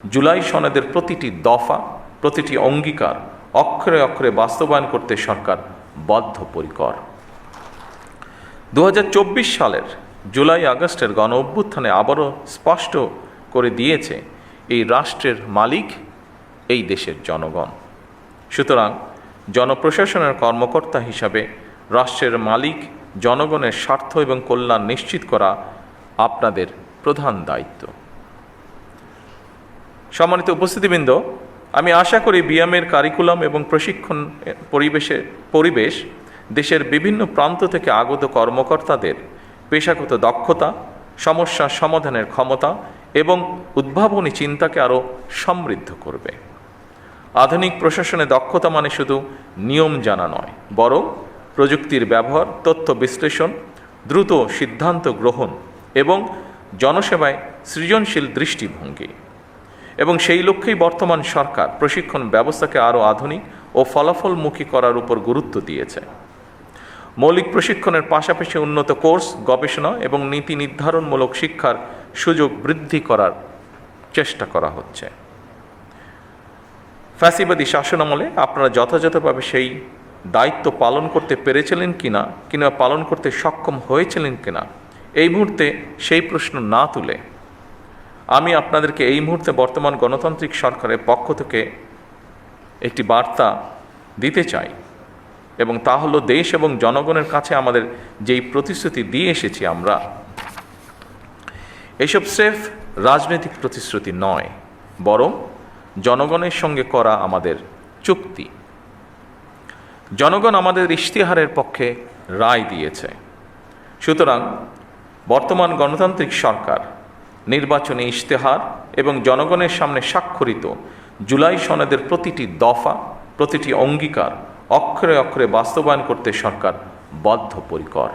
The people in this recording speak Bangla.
জুলাই সনদের প্রতিটি দফা, প্রতিটি অঙ্গীকার অক্ষরে অক্ষরে বাস্তবায়ন করতে সরকার বদ্ধপরিকর। 2024 সালের জুলাই আগস্টের গণ অভ্যুত্থানে আবারও স্পষ্ট করে দিয়েছে এই রাষ্ট্রের মালিক এই দেশের জনগণ। সুতরাং জনপ্রশাসনের কর্মকর্তা হিসাবে রাষ্ট্রের মালিক জনগণের স্বার্থ এবং কল্যাণ নিশ্চিত করা আপনাদের প্রধান দায়িত্ব। সম্মানিত উপস্থিতিবৃন্দ, আমি আশা করি বিএমের কারিকুলাম এবং প্রশিক্ষণ পরিবেশ দেশের বিভিন্ন প্রান্ত থেকে আগত কর্মকর্তাদের পেশাগত দক্ষতা, সমস্যা সমাধানের ক্ষমতা এবং উদ্ভাবনী চিন্তাকে আরও সমৃদ্ধ করবে। আধুনিক প্রশাসনে দক্ষতা মানে শুধু নিয়ম জানা নয়, বরং প্রযুক্তির ব্যবহার, তথ্য বিশ্লেষণ, দ্রুত সিদ্ধান্ত গ্রহণ এবং জনসেবায় সৃজনশীল দৃষ্টিভঙ্গি। এবং সেই লক্ষ্যেই বর্তমান সরকার প্রশিক্ষণ ব্যবস্থাকে আরও আধুনিক ও ফলাফলমুখী করার উপর গুরুত্ব দিয়েছে। মৌলিক প্রশিক্ষণের পাশাপাশি উন্নত কোর্স, গবেষণা এবং নীতি নির্ধারণমূলক শিক্ষার সুযোগ বৃদ্ধি করার চেষ্টা করা হচ্ছে। ফ্যাসিবাদী শাসনামলে আপনারা যথাযথভাবে সেই দায়িত্ব পালন করতে পেরেছিলেন কিনা কিংবা পালন করতে সক্ষম হয়েছিলেন কিনা, এই মুহূর্তে সেই প্রশ্ন না তুলে আমি আপনাদেরকে এই মুহূর্তে বর্তমান গণতান্ত্রিক সরকারের পক্ষ থেকে একটি বার্তা দিতে চাই, এবং তা হলো দেশ এবং জনগণের কাছে আমাদের যেই প্রতিশ্রুতি দিয়ে এসেছি আমরা, এসব স্রেফ রাজনৈতিক প্রতিশ্রুতি নয়, বরং জনগণের সঙ্গে করা আমাদের চুক্তি। জনগণ আমাদের ইশতেহারের পক্ষে রায় দিয়েছে। সুতরাং বর্তমান গণতান্ত্রিক সরকার নির্বাচনী ইশতেহার এবং জনগণের সামনে স্বাক্ষরিত জুলাই সনদের প্রতিটি দফা, প্রতিটি অঙ্গীকার অক্ষরে অক্ষরে বাস্তবায়ন করতে সরকার বদ্ধপরিকর।